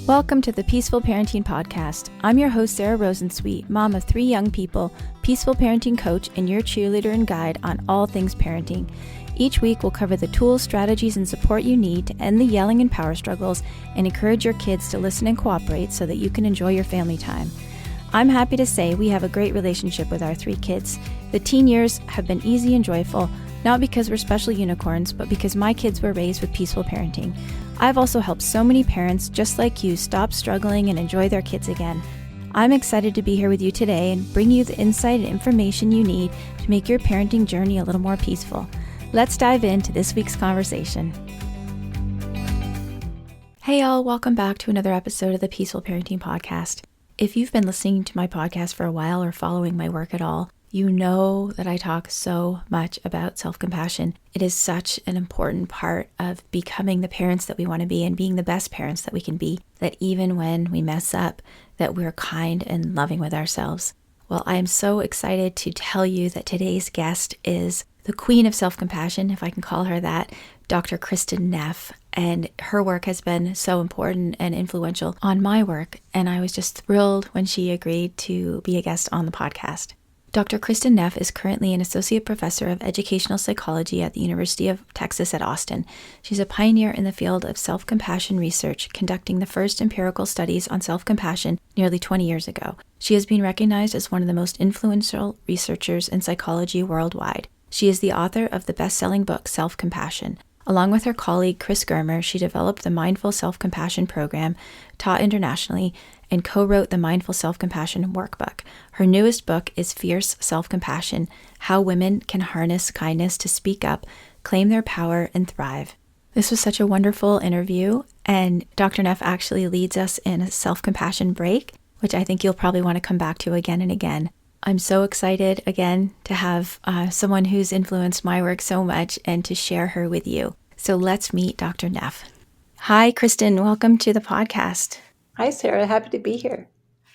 Welcome to the Peaceful Parenting Podcast. I'm your host, Sarah Rosensweet, mom of 3 young people, peaceful parenting coach, and your cheerleader and guide on all things parenting. Each week, we'll cover the tools, strategies, and support you need to end the yelling and power struggles and encourage your kids to listen and cooperate so that you can enjoy your family time. I'm happy to say we have a great relationship with our 3 kids. The teen years have been easy and joyful, not because we're special unicorns, but because my kids were raised with peaceful parenting. I've also helped so many parents just like you stop struggling and enjoy their kids again. I'm excited to be here with you today and bring you the insight and information you need to make your parenting journey a little more peaceful. Let's dive into this week's conversation. Hey y'all, welcome back to another episode of the Peaceful Parenting Podcast. If you've been listening to my podcast for a while or following my work at all, you know that I talk so much about self-compassion. It is such an important part of becoming the parents that we want to be and being the best parents that we can be, that even when we mess up, that we're kind and loving with ourselves. Well, I am so excited to tell you that today's guest is the queen of self-compassion, if I can call her that, Dr. Kristin Neff. And her work has been so important and influential on my work. And I was just thrilled when she agreed to be a guest on the podcast. Dr. Kristin Neff is currently an associate professor of educational psychology at the University of Texas at Austin. She's a pioneer in the field of self-compassion research, conducting the first empirical studies on self-compassion nearly 20 years ago. She has been recognized as one of the most influential researchers in psychology worldwide. She is the author of the best-selling book, Self-Compassion. Along with her colleague Chris Germer, she developed the Mindful Self-Compassion program, taught internationally, and co-wrote the Mindful Self-Compassion workbook. Her newest book is Fierce Self-Compassion: How Women Can Harness Kindness to Speak Up, Claim Their Power, and Thrive. This was such a wonderful interview, and Dr. Neff actually leads us in a self-compassion break, which I think you'll probably want to come back to again and again. I'm so excited again to have someone who's influenced my work so much and to share her with you. So let's meet Dr. Neff. Hi, Kristin. Welcome to the podcast. Hi, Sarah. Happy to be here.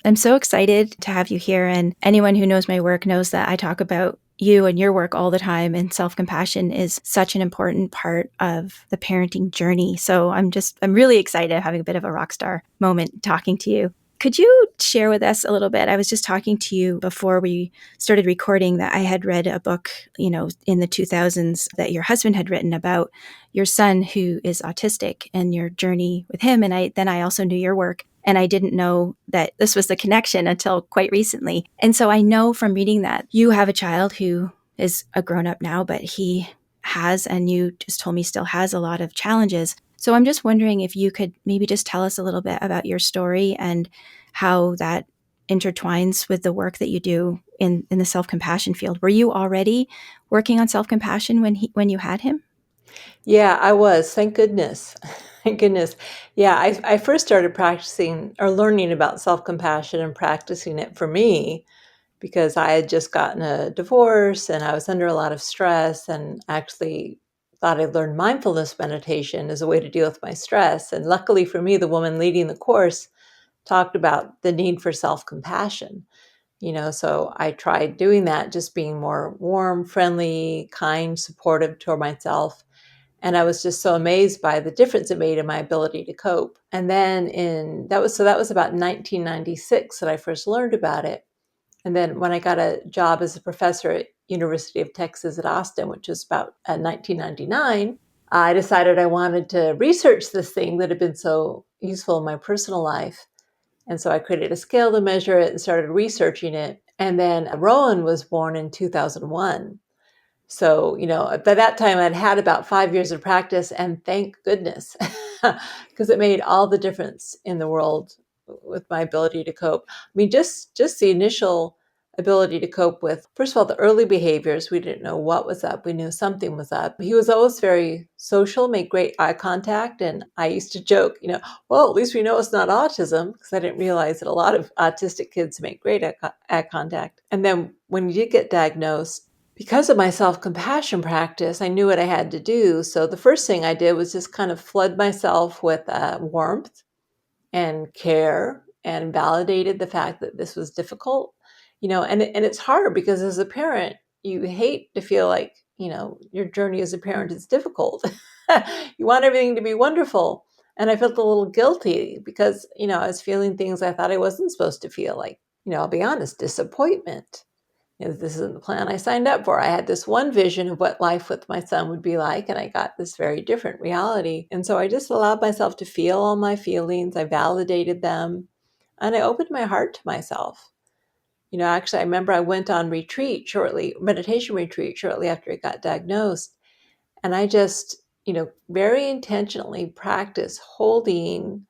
I'm so excited to have you here. And anyone who knows my work knows that I talk about you and your work all the time. And self-compassion is such an important part of the parenting journey. So I'm really excited having a bit of a rock star moment talking to you. Could you share with us a little bit? I was just talking to you before we started recording that I had read a book, in the 2000s that your husband had written about your son who is autistic and your journey with him. And I also knew your work, and I didn't know that this was the connection until quite recently. And so I know from reading that you have a child who is a grown-up now, but he has, and you just told me still has, a lot of challenges. So I'm just wondering if you could maybe just tell us a little bit about your story and how that intertwines with the work that you do in the self-compassion field. Were you already working on self-compassion when you had him? Yeah, I was. Thank goodness. Thank goodness. Yeah, I first started practicing or learning about self-compassion and practicing it for me because I had just gotten a divorce and I was under a lot of stress, and actually thought I'd learned mindfulness meditation as a way to deal with my stress. And luckily for me, the woman leading the course talked about the need for self-compassion. So I tried doing that, just being more warm, friendly, kind, supportive toward myself. And I was just so amazed by the difference it made in my ability to cope. And then that was about 1996 that I first learned about it. And then when I got a job as a professor at University of Texas at Austin, which was about 1999, I decided I wanted to research this thing that had been so useful in my personal life. And so I created a scale to measure it and started researching it. And then Rowan was born in 2001. So, by that time I'd had about 5 years of practice, and thank goodness, because it made all the difference in the world with my ability to cope. I mean, just the initial ability to cope with, first of all, the early behaviors. We didn't know what was up. We knew something was up. He was always very social, made great eye contact. And I used to joke, well, at least we know it's not autism, because I didn't realize that a lot of autistic kids make great eye contact. And then when you did get diagnosed, because of my self-compassion practice, I knew what I had to do. So the first thing I did was just kind of flood myself with warmth and care, and validated the fact that this was difficult. And it's hard because as a parent, you hate to feel like, your journey as a parent is difficult. You want everything to be wonderful. And I felt a little guilty because, I was feeling things I thought I wasn't supposed to feel, like, I'll be honest, disappointment. This isn't the plan I signed up for. I had this one vision of what life with my son would be like, and I got this very different reality. And so I just allowed myself to feel all my feelings. I validated them, and I opened my heart to myself. Actually, I remember I went on meditation retreat shortly after I got diagnosed. And I just, very intentionally practiced holding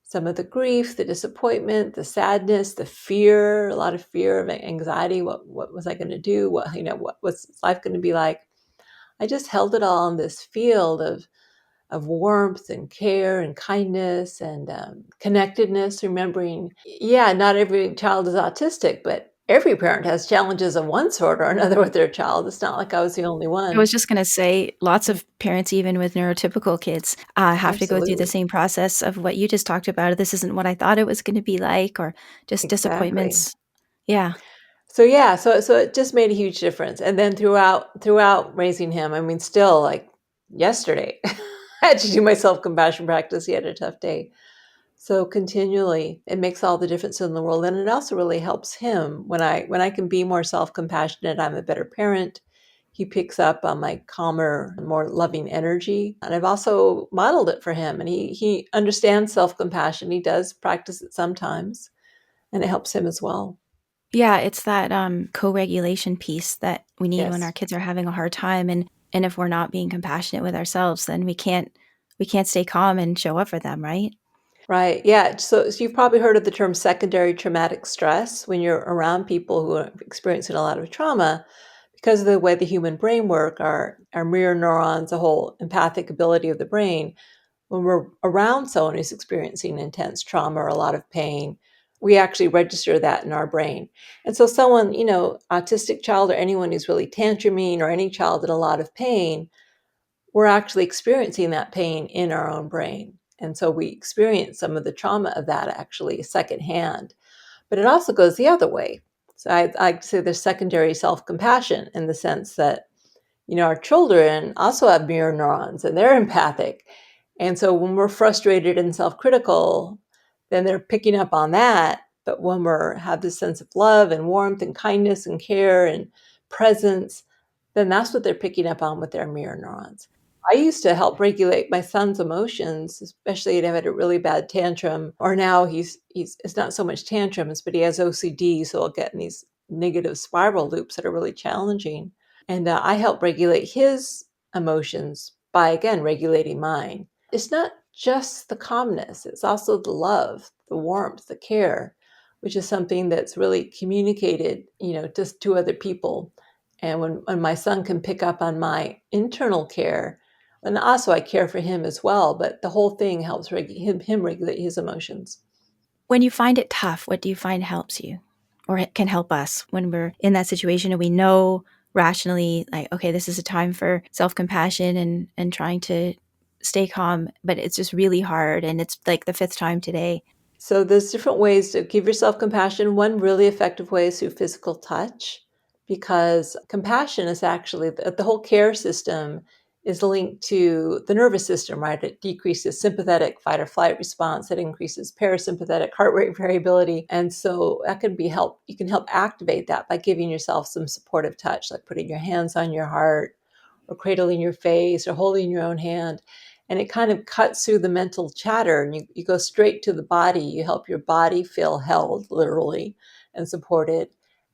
some of the grief, the disappointment, the sadness, the fear, a lot of fear of anxiety. What was I going to do? What was life going to be like? I just held it all in this field of warmth and care and kindness and connectedness, remembering, yeah, not every child is autistic, but every parent has challenges of one sort or another with their child. It's not like I was the only I was one. just going to say, lots of parents, even with neurotypical kids, have to go through the Absolutely. same process of what you just talked about. This isn't what I thought it was going to be like, or just Exactly. disappointments. Yeah. So yeah, so it just made a huge difference. And then throughout raising him, I mean, still, like yesterday, I had to do my self-compassion practice. He had a tough day. So continually, it makes all the difference in the world. And it also really helps him when I can be more self-compassionate. I'm a better parent. He picks up on my calmer, more loving energy. And I've also modeled it for him. And he understands self-compassion. He does practice it sometimes, and it helps him as well. Yeah, it's that co-regulation piece that we need when our Yes. kids are having a hard time, and if we're not being compassionate with ourselves, then we can't stay calm and show up for them, right? Right. Yeah. So you've probably heard of the term secondary traumatic stress when you're around people who are experiencing a lot of trauma. Because of the way the human brain work, our mirror neurons, the whole empathic ability of the brain, when we're around someone who's experiencing intense trauma or a lot of pain, we actually register that in our brain. And so someone, autistic child or anyone who's really tantruming or any child in a lot of pain, we're actually experiencing that pain in our own brain. And so we experience some of the trauma of that actually secondhand. But it also goes the other way. So I say there's secondary self-compassion in the sense that, our children also have mirror neurons and they're empathic. And so when we're frustrated and self-critical, then they're picking up on that. But when we have this sense of love and warmth and kindness and care and presence, then that's what they're picking up on with their mirror neurons. I used to help regulate my son's emotions, especially if he had a really bad tantrum. Or now he's it's not so much tantrums, but he has OCD, so he'll get in these negative spiral loops that are really challenging. And I help regulate his emotions by, again, regulating mine. It's not just the calmness, it's also the love, the warmth, the care, which is something that's really communicated, just to other people. And when my son can pick up on my internal care, and also I care for him as well, but the whole thing helps him regulate his emotions. When you find it tough, what do you find helps you or it can help us when we're in that situation and we know rationally, like, okay, this is a time for self-compassion and trying to stay calm, but it's just really hard and it's like the fifth time today. So there's different ways to give yourself compassion. One really effective way is through physical touch, because compassion is actually the whole care system is linked to the nervous system, right? It decreases sympathetic fight or flight response. It increases parasympathetic heart rate variability. And so that can be help. You can help activate that by giving yourself some supportive touch, like putting your hands on your heart or cradling your face or holding your own hand. And it kind of cuts through the mental chatter and you go straight to the body. You help your body feel held, literally, and supported.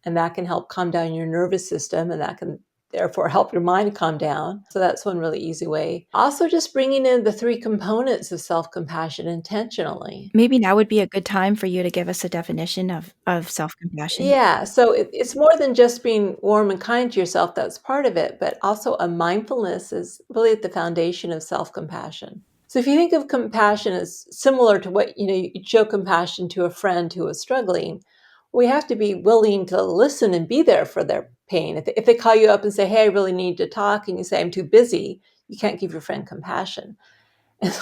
And that can help calm down your nervous system, and that can therefore help your mind calm down. So that's one really easy way. Also, just bringing in the three components of self-compassion intentionally. Maybe now would be a good time for you to give us a definition of self-compassion. Yeah, so it's more than just being warm and kind to yourself. That's part of it, but also a mindfulness is really at the foundation of self-compassion. So if you think of compassion as similar to what, you'd show compassion to a friend who is struggling, we have to be willing to listen and be there for their pain. If they call you up and say, hey, I really need to talk, and you say, I'm too busy, you can't give your friend compassion. And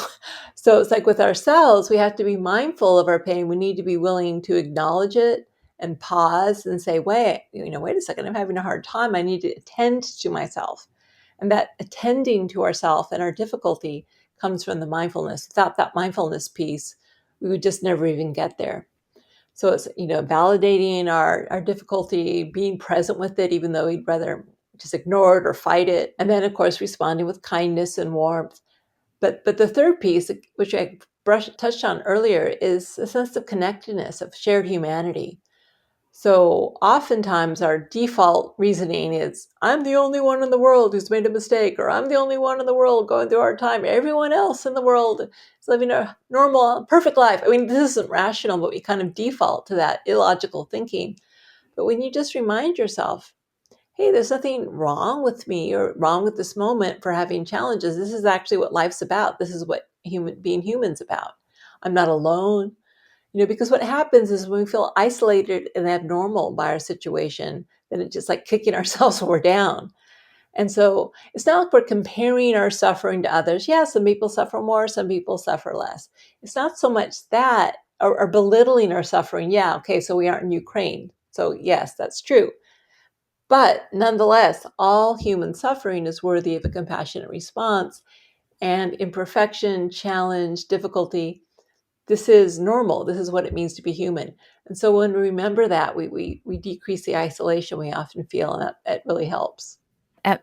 so it's like with ourselves, we have to be mindful of our pain. We need to be willing to acknowledge it and pause and say, wait a second, I'm having a hard time. I need to attend to myself. And that attending to ourself and our difficulty comes from the mindfulness. Without that mindfulness piece, we would just never even get there. So it's, validating our difficulty, being present with it, even though we'd rather just ignore it or fight it. And then, of course, responding with kindness and warmth. But the third piece, which I touched on earlier, is a sense of connectedness, of shared humanity. So oftentimes our default reasoning is, I'm the only one in the world who's made a mistake, or I'm the only one in the world going through a hard time. Everyone else in the world is living a normal, perfect life. I mean, this isn't rational, but we kind of default to that illogical thinking. But when you just remind yourself, hey, there's nothing wrong with me or wrong with this moment for having challenges. This is actually what life's about. This is what being human's about. I'm not alone. Because what happens is when we feel isolated and abnormal by our situation, then it's just like kicking ourselves when we're down. And so it's not like we're comparing our suffering to others. Yeah, some people suffer more, some people suffer less. It's not so much that or belittling our suffering. Yeah, okay, so we aren't in Ukraine. So yes, that's true. But nonetheless, all human suffering is worthy of a compassionate response, and imperfection, challenge, difficulty, this is normal. This is what it means to be human. And so when we remember that, we decrease the isolation we often feel, and that really helps.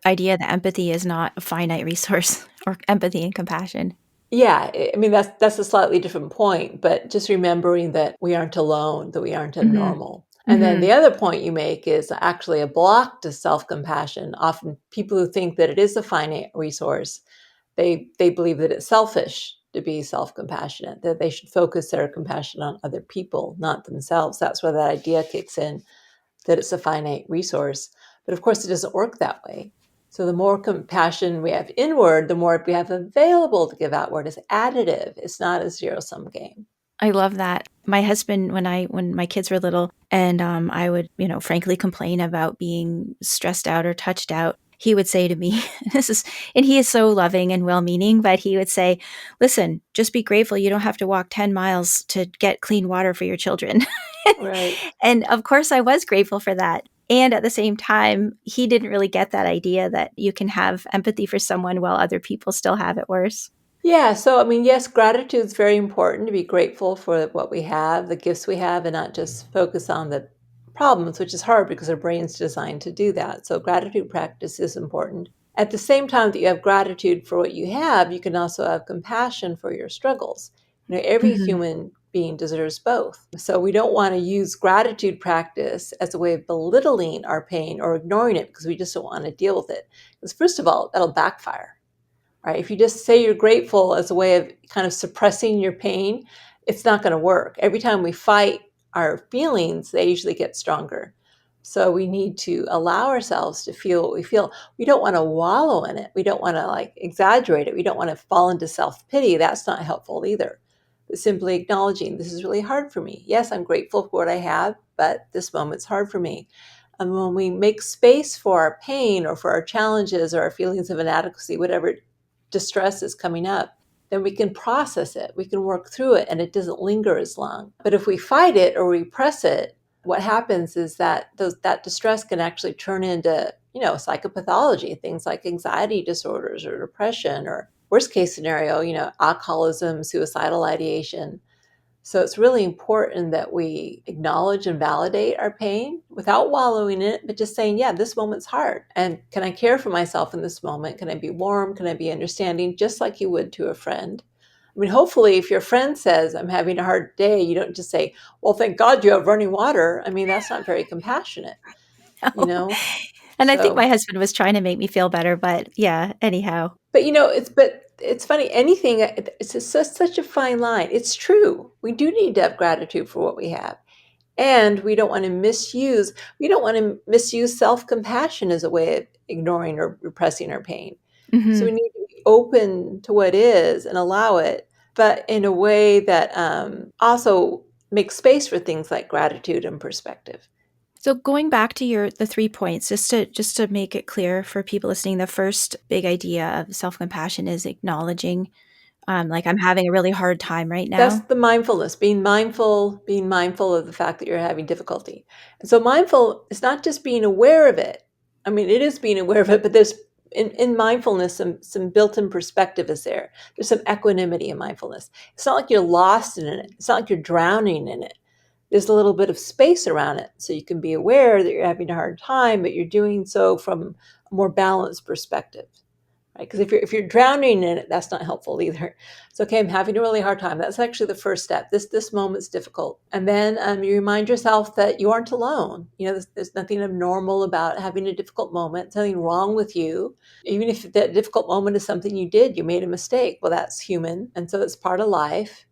Idea that empathy is not a finite resource, or empathy and compassion. Yeah, I mean, that's a slightly different point, but just remembering that we aren't alone, that we aren't Mhm. abnormal. And then Mhm. the other point you make is actually a block to self-compassion. Often people who think that it is a finite resource, they believe that it's selfish to be self-compassionate, that they should focus their compassion on other people, not themselves. That's where that idea kicks in, that it's a finite resource. But of course, it doesn't work that way. So the more compassion we have inward, the more we have available to give outward. It's additive. It's not a zero-sum game. I love that. My husband, when my kids were little, and I would, frankly complain about being stressed out or touched out, he would say to me, and he is so loving and well-meaning, but he would say, "Listen, just be grateful you don't have to walk 10 miles to get clean water for your children." Right. And of course, I was grateful for that. And at the same time, he didn't really get that idea that you can have empathy for someone while other people still have it worse. Yeah. So, I mean, yes, gratitude is very important, to be grateful for what we have, the gifts we have, and not just focus on the problems, which is hard because our brain's designed to do that. So, gratitude practice is important. At the same time that you have gratitude for what you have, you can also have compassion for your struggles. Every Mhm. human being deserves both. So, we don't want to use gratitude practice as a way of belittling our pain or ignoring it because we just don't want to deal with it. Because, first of all, that'll backfire, right? If you just say you're grateful as a way of kind of suppressing your pain, it's not going to work. Every time we fight our feelings, they usually get stronger. So we need to allow ourselves to feel what we feel. We don't want to wallow in it. We don't want to like exaggerate it. We don't want to fall into self-pity. That's not helpful either. But simply acknowledging this is really hard for me. Yes, I'm grateful for what I have, but this moment's hard for me. And when we make space for our pain or for our challenges or our feelings of inadequacy, whatever distress is coming up, then we can process it, we can work through it, and it doesn't linger as long. But if we fight it or repress it, what happens is that that distress can actually turn into, psychopathology, things like anxiety disorders or depression, or worst case scenario, alcoholism, suicidal ideation. So it's really important that we acknowledge and validate our pain without wallowing in it, but just saying, yeah, this moment's hard. And can I care for myself in this moment? Can I be warm? Can I be understanding, just like you would to a friend? I mean, hopefully, if your friend says, I'm having a hard day, you don't just say, well, thank God you have running water. I mean, that's not very compassionate, you know? And I think my So, husband was trying to make me feel better, but yeah, anyhow. but it's funny, anything, it's just such a fine line. It's true. We do need to have gratitude for what we have. And we don't want to misuse self-compassion as a way of ignoring or repressing our pain. So we Mhm. need to be open to what is and allow it, but in a way that also makes space for things like gratitude and perspective. So going back to the 3 points, just to make it clear for people listening, the first big idea of self-compassion is acknowledging, like, I'm having a really hard time right That's now. the mindfulness, being mindful of the fact that you're having difficulty. And so mindful is not just being aware of it. I mean, it is being aware of it, but there's in mindfulness, some built-in perspective is there. There's some equanimity in mindfulness. It's not like you're lost in it. It's not like you're drowning in it. There's a little bit of space around it, so you can be aware that you're having a hard time, but you're doing so from a more balanced perspective. Right? Because if you're drowning in it, that's not helpful either. It's okay. I'm having a really hard time. That's actually the first step. This moment's difficult, and then you remind yourself that you aren't alone. There's nothing abnormal about having a difficult moment. There's nothing wrong with you. Even if that difficult moment is something you did, you made a mistake. Well, that's human, and so it's part of life.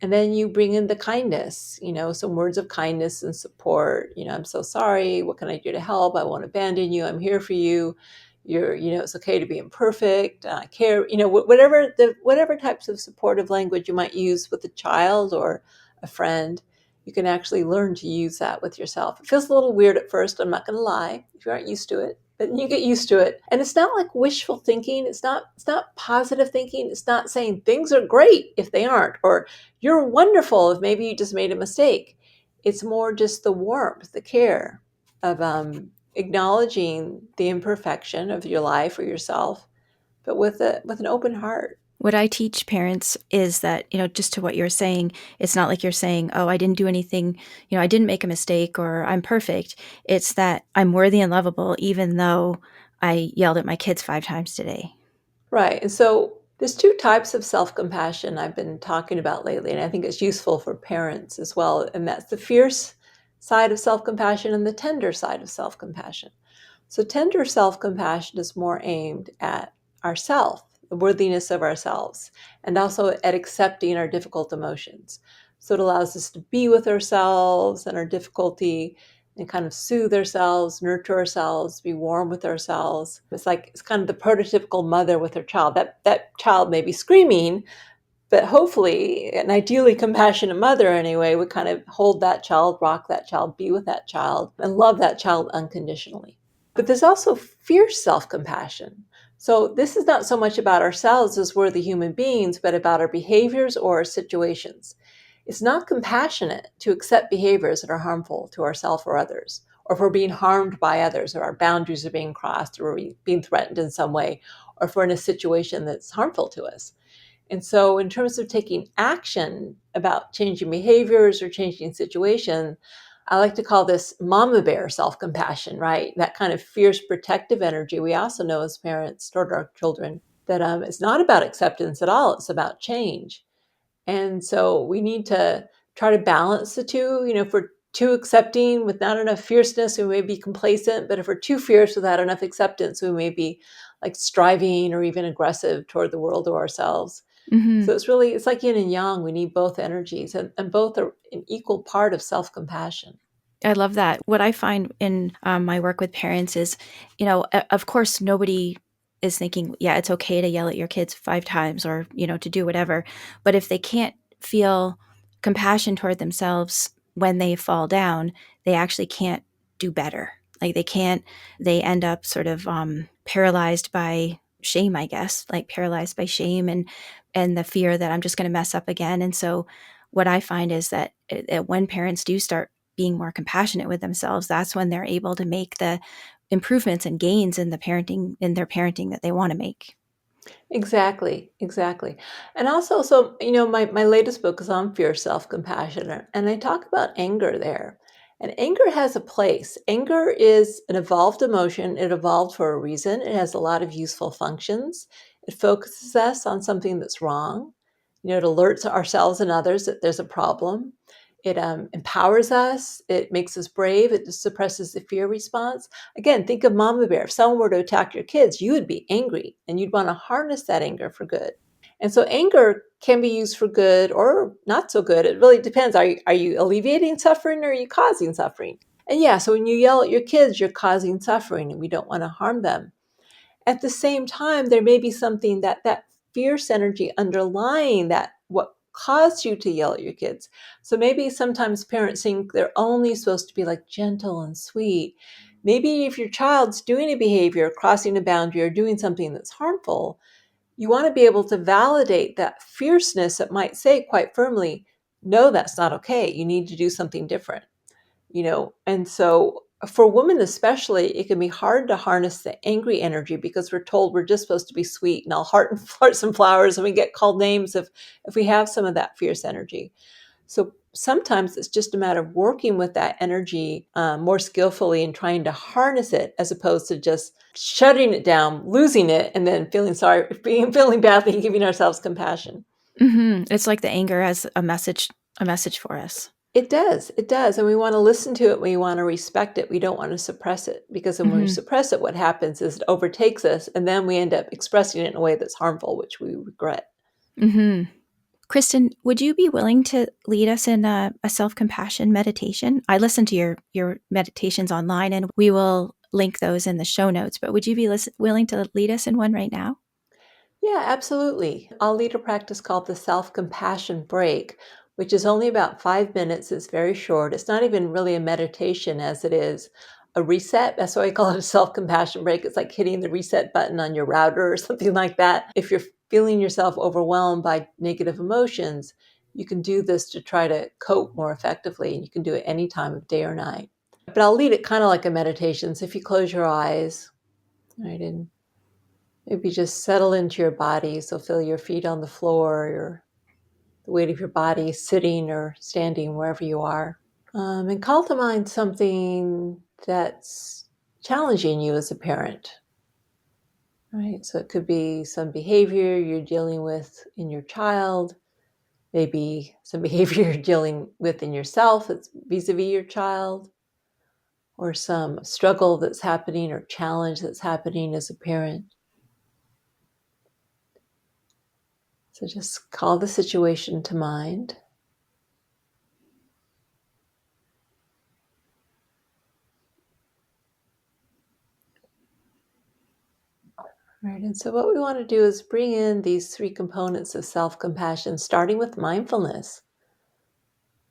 And then you bring in the kindness, some words of kindness and support. I'm so sorry. What can I do to help? I won't abandon you. I'm here for you. It's okay to be imperfect. I care, whatever types of supportive language you might use with a child or a friend, you can actually learn to use that with yourself. It feels a little weird at first. I'm not going to lie, if you aren't used to it, but you get used to it. And it's not like wishful thinking. It's not positive thinking. It's not saying things are great if they aren't, or you're wonderful if maybe you just made a mistake. It's more just the warmth, the care of acknowledging the imperfection of your life or yourself, but with an open heart. What I teach parents is that, just to what you're saying, it's not like you're saying, oh, I didn't do anything, I didn't make a mistake or I'm perfect. It's that I'm worthy and lovable, even though I yelled at my kids 5 times today. Right. And so there's 2 types of self-compassion I've been talking about lately, and I think it's useful for parents as well. And that's the fierce side of self-compassion and the tender side of self-compassion. So tender self-compassion is more aimed at ourself, the worthiness of ourselves, and also at accepting our difficult emotions. So it allows us to be with ourselves and our difficulty and kind of soothe ourselves, nurture ourselves, be warm with ourselves. It's kind of the prototypical mother with her child. That child may be screaming, but hopefully, an ideally compassionate mother anyway, would kind of hold that child, rock that child, be with that child, and love that child unconditionally. But there's also fierce self-compassion. So this is not so much about ourselves as we're the human beings, but about our behaviors or our situations. It's not compassionate to accept behaviors that are harmful to ourselves or others, or if we're being harmed by others, or our boundaries are being crossed, or we're being threatened in some way, or if we're in a situation that's harmful to us. And so in terms of taking action about changing behaviors or changing situation, I like to call this mama bear self-compassion, right? That kind of fierce protective energy we also know as parents toward our children, that it's not about acceptance at all. It's about change. And so we need to try to balance the two. If we're too accepting with not enough fierceness, we may be complacent. But if we're too fierce without enough acceptance, we may be like striving or even aggressive toward the world or ourselves. Mm-hmm. So it's like yin and yang. We need both energies, and both are an equal part of self-compassion. I love that. What I find in my work with parents is, of course, nobody is thinking, yeah, it's okay to yell at your kids 5 times or, to do whatever. But if they can't feel compassion toward themselves when they fall down, they actually can't do better. Like they end up sort of paralyzed by shame, I guess, like paralyzed by shame and the fear that I'm just going to mess up again. And so what I find is that when parents do start being more compassionate with themselves, that's when they're able to make the improvements and gains in their parenting that they want to make. Exactly, exactly. And also, so, my latest book is on fear, self-compassion, and I talk about anger there. And anger has a place. Anger is an evolved emotion. It evolved for a reason. It has a lot of useful functions. It focuses us on something that's wrong. It alerts ourselves and others that there's a problem. It empowers us. It makes us brave. It suppresses the fear response. Again, think of mama bear. If someone were to attack your kids, you would be angry and you'd want to harness that anger for good. And so anger can be used for good or not so good. It really depends. Are you alleviating suffering or are you causing suffering? And yeah, so when you yell at your kids, you're causing suffering and we don't want to harm them. At the same time, there may be something that fierce energy underlying that, what caused you to yell at your kids. So maybe sometimes parents think they're only supposed to be like gentle and sweet. Maybe if your child's doing a behavior, crossing a boundary, or doing something that's harmful, you want to be able to validate that fierceness that might say quite firmly, no, that's not okay. You need to do something different. And so for women especially, it can be hard to harness the angry energy because we're told we're just supposed to be sweet and all hearts and flowers, and we get called names if we have some of that fierce energy. So sometimes it's just a matter of working with that energy more skillfully and trying to harness it, as opposed to just shutting it down, losing it, and then feeling badly, and giving ourselves compassion. It's like the anger as a message for us. It does. And we want to listen to it. We want to respect it. We don't want to suppress it, because when we suppress it, what happens is it overtakes us, and then we end up expressing it in a way that's harmful, which we regret. Kristin, would you be willing to lead us in a self-compassion meditation? I listen to your meditations online, and we will link those in the show notes, but would you be willing to lead us in one right now? Yeah, absolutely. I'll lead a practice called the self-compassion break, which is only about 5 minutes. It's very short. It's not even really a meditation as it is a reset. That's why I call it a self-compassion break. It's like hitting the reset button on your router or something like that. If you're feeling yourself overwhelmed by negative emotions, you can do this to try to cope more effectively, and you can do it any time of day or night. But I'll lead it kind of like a meditation. So if you close your eyes, right, and maybe just settle into your body. So feel your feet on the floor, the weight of your body sitting or standing wherever you are. And call to mind something that's challenging you as a parent, right? So it could be some behavior you're dealing with in your child, maybe some behavior you're dealing with in yourself that's vis-a-vis your child, or some struggle that's happening or challenge that's happening as a parent. So just call the situation to mind. Right. And so what we want to do is bring in these three components of self-compassion, starting with mindfulness.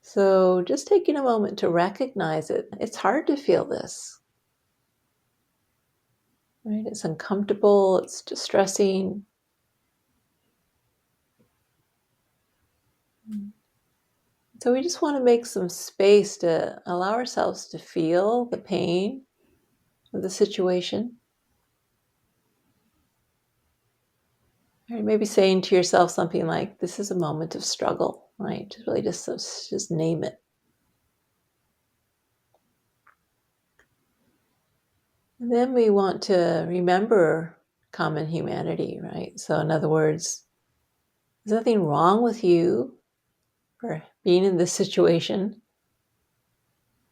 So just taking a moment to recognize it. It's hard to feel this, right? It's uncomfortable, it's distressing. So we just want to make some space to allow ourselves to feel the pain of the situation. Right? Maybe saying to yourself something like, this is a moment of struggle, right? Just name it. And then we want to remember common humanity, right? So in other words, there's nothing wrong with you for being in this situation.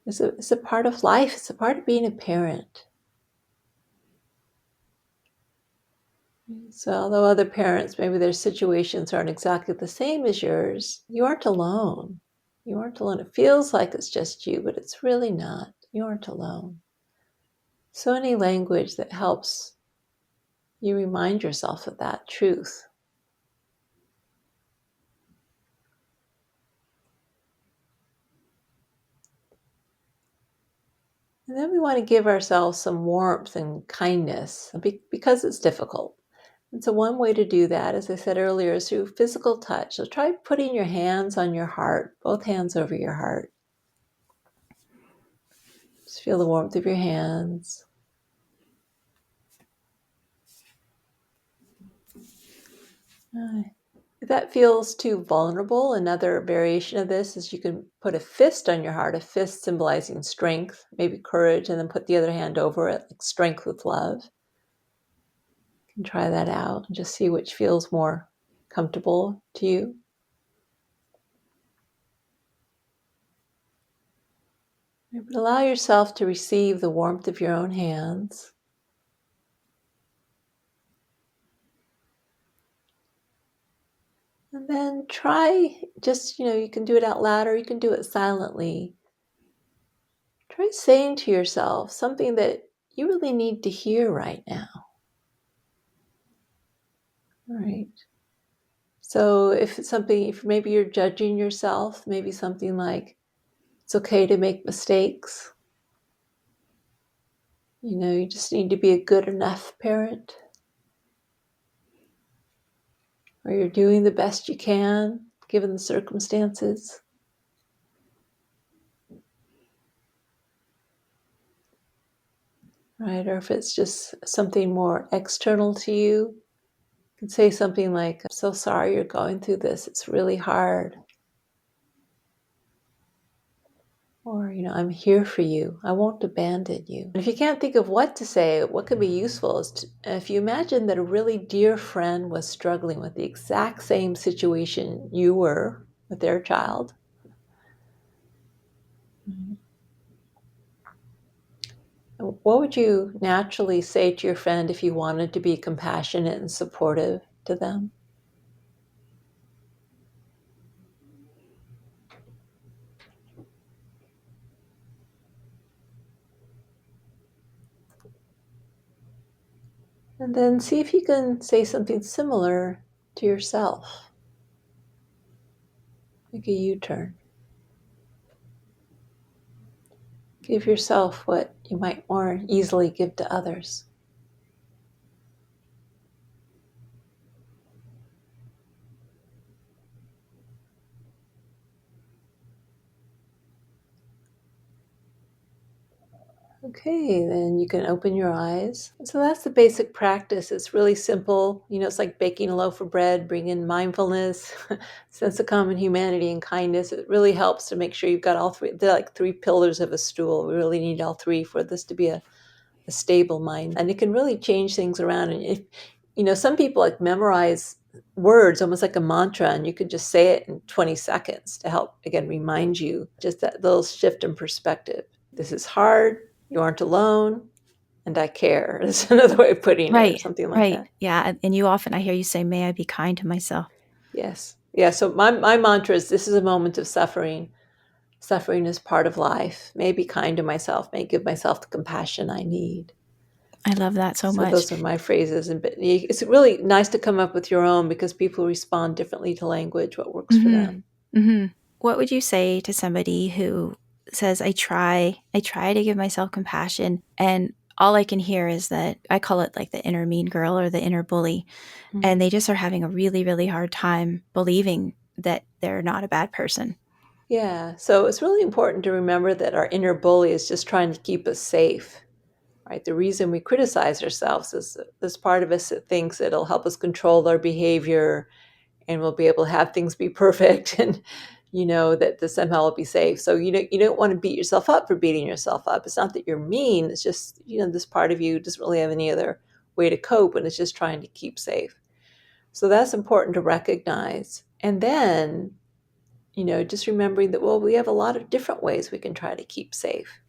It's a part of life. It's a part of being a parent. So although other parents, maybe their situations aren't exactly the same as yours, you aren't alone. You aren't alone. It feels like it's just you, but it's really not. You aren't alone. So any language that helps you remind yourself of that truth. And then we want to give ourselves some warmth and kindness because it's difficult. And so one way to do that, as I said earlier, is through physical touch. So try putting your hands on your heart, both hands over your heart. Just feel the warmth of your hands. If that feels too vulnerable, another variation of this is you can put a fist on your heart, a fist symbolizing strength, maybe courage, and then put the other hand over it, like strength with love. You can try that out and just see which feels more comfortable to you. But allow yourself to receive the warmth of your own hands. And then try you can do it out loud or you can do it silently. Try saying to yourself something that you really need to hear right now. All right. So if maybe you're judging yourself, maybe something like, it's okay to make mistakes. You just need to be a good enough parent. Or you're doing the best you can, given the circumstances. right? Or if it's just something more external to you, you can say something like, I'm so sorry you're going through this. It's really hard. Or, I'm here for you. I won't abandon you. And if you can't think of what to say, what could be useful is if you imagine that a really dear friend was struggling with the exact same situation you were with their child. What would you naturally say to your friend if you wanted to be compassionate and supportive to them? And then see if you can say something similar to yourself. Make a U-turn. Give yourself what you might more easily give to others. Okay, then you can open your eyes. So that's the basic practice. It's really simple. It's like baking a loaf of bread, bring in mindfulness, sense of common humanity, and kindness. It really helps to make sure you've got all three. They're like three pillars of a stool. We really need all three for this to be a stable mind. And it can really change things around. And some people like memorize words almost like a mantra, and you could just say it in 20 seconds to help, again, remind you just that little shift in perspective. This is hard. You aren't alone. And I care. Is another way of putting it, or Right, something like right. that. Yeah. And you often, I hear you say, may I be kind to myself. Yes. Yeah. So my mantra is this is a moment of suffering. Suffering is part of life. May I be kind to myself. May I give myself the compassion I need. I love that so So much. those are my phrases. And it's really nice to come up with your own because people respond differently to language, what works for Hmm. them. Hmm. What would you say to somebody who says, I try to give myself compassion, and all I can hear is that I call it like the inner mean girl or the inner bully. And Mhm. they just are having a really, really hard time believing that they're not a bad person. Yeah. So it's really important to remember that our inner bully is just trying to keep us safe. Right? The reason we criticize ourselves is there's part of us that thinks it'll help us control our behavior and we'll be able to have things be perfect and that somehow will be safe. So you don't want to beat yourself up for beating yourself up. It's not that you're mean. It's just, this part of you doesn't really have any other way to cope and it's just trying to keep safe. So that's important to recognize. And then, just remembering that, well, we have a lot of different ways we can try to keep safe.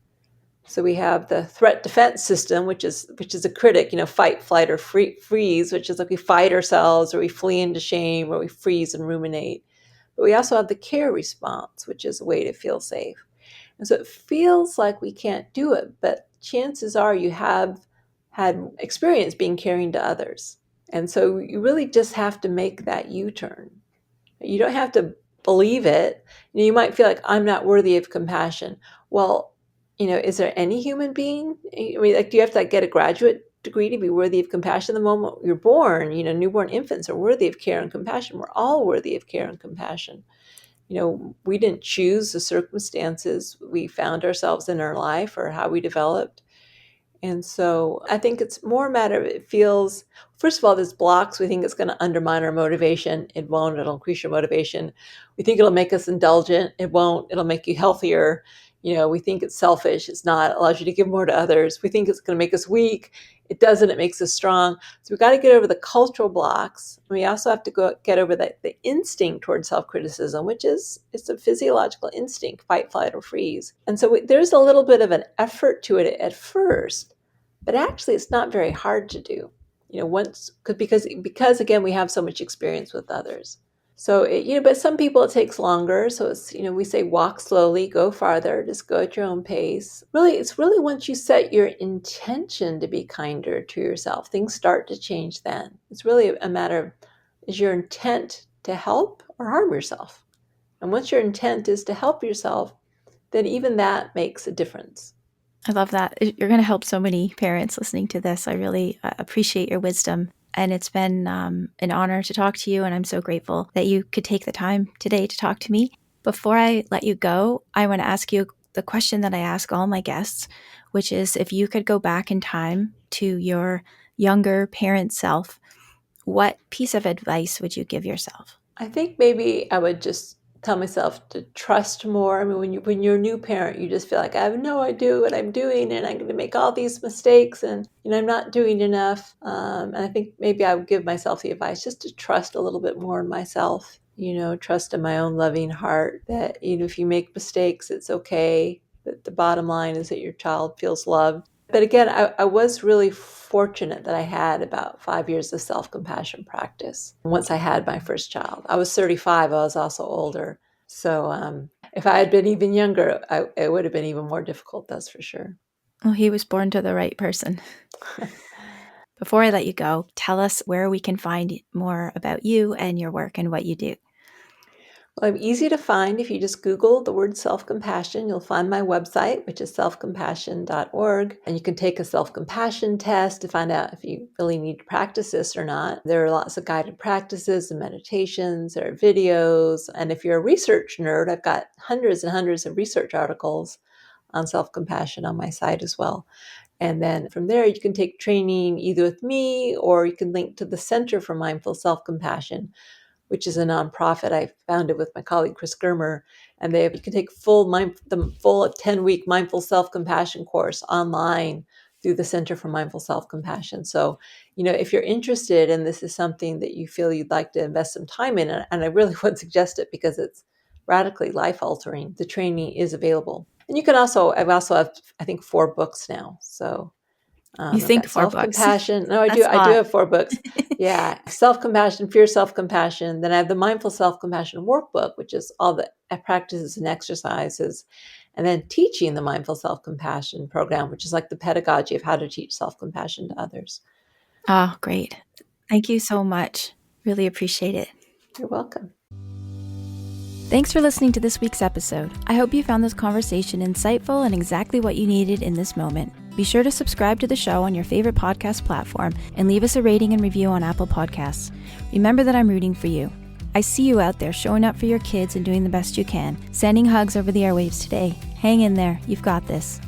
So we have the threat defense system, which is a critic, fight, flight, or freeze, which is like we fight ourselves or we flee into shame or we freeze and ruminate. But we also have the care response, which is a way to feel safe. And so it feels like we can't do it, but chances are you have had experience being caring to others. And so you really just have to make that U-turn. You don't have to believe it. You might feel like I'm not worthy of compassion. Well, is there any human being? I mean, like, do you have to get a graduate degree to be worthy of compassion? The moment you're born, newborn infants are worthy of care and compassion. We're all worthy of care and compassion. We didn't choose the circumstances we found ourselves in our life or how we developed. And so I think it's more a matter of it feels, first of all, there's blocks. We think it's going to undermine our motivation. It won't. It'll increase your motivation. We think it'll make us indulgent. It won't. It'll make you healthier. We think it's selfish. It's not. It allows you to give more to others. We think it's going to make us weak. It doesn't. It makes us strong. So we've got to get over the cultural blocks. We also have to get over the instinct towards self-criticism, which is it's a physiological instinct, fight, flight, or freeze. And so there's a little bit of an effort to it at first. But actually, it's not very hard to do. Once because again, we have so much experience with others. So but some people it takes longer. So it's we say walk slowly, go farther, just go at your own pace. Really, it's really once you set your intention to be kinder to yourself, things start to change. Then it's really a matter of is your intent to help or harm yourself. And once your intent is to help yourself, then even that makes a difference. I love that. You're going to help so many parents listening to this. I really appreciate your wisdom. And it's been an honor to talk to you. And I'm so grateful that you could take the time today to talk to me. Before I let you go, I want to ask you the question that I ask all my guests, which is if you could go back in time to your younger parent self, what piece of advice would you give yourself? I think maybe I would just tell myself to trust more. I mean, when you're a new parent, you just feel like I have no idea what I'm doing, and I'm going to make all these mistakes, and I'm not doing enough. And I think maybe I would give myself the advice just to trust a little bit more in myself. Trust in my own loving heart that if you make mistakes, it's okay. That the bottom line is that your child feels loved. But again, I was really fortunate that I had about 5 years of self-compassion practice once I had my first child. I was 35. I was also older. So if I had been even younger, it would have been even more difficult, that's for sure. Well, he was born to the right person. Before I let you go, tell us where we can find more about you and your work and what you do. Well, I'm easy to find. If you just Google the word self-compassion, you'll find my website, which is selfcompassion.org. And you can take a self-compassion test to find out if you really need to practice this or not. There are lots of guided practices and meditations. There are videos. And if you're a research nerd, I've got hundreds and hundreds of research articles on self-compassion on my site as well. And then from there, you can take training either with me or you can link to the Center for Mindful Self-Compassion, which is a nonprofit I founded with my colleague Chris Germer. And you can take the full 10-week mindful self-compassion course online through the Center for Mindful Self-Compassion. So, if you're interested and this is something that you feel you'd like to invest some time in, and I really would suggest it because it's radically life-altering, the training is available. And you can I've also have, I think, 4 books now. So You I've think got 4 books. self-compassion. No, I That's do hot. have 4 books. Yeah. Self-compassion, fear self-compassion. Then I have the mindful self-compassion workbook, which is all the practices and exercises. And then teaching the mindful self-compassion program, which is like the pedagogy of how to teach self-compassion to others. Oh, great. Thank you so much. Really appreciate it. You're welcome. Thanks for listening to this week's episode. I hope you found this conversation insightful and exactly what you needed in this moment. Be sure to subscribe to the show on your favorite podcast platform and leave us a rating and review on Apple Podcasts. Remember that I'm rooting for you. I see you out there showing up for your kids and doing the best you can. Sending hugs over the airwaves today. Hang in there. You've got this.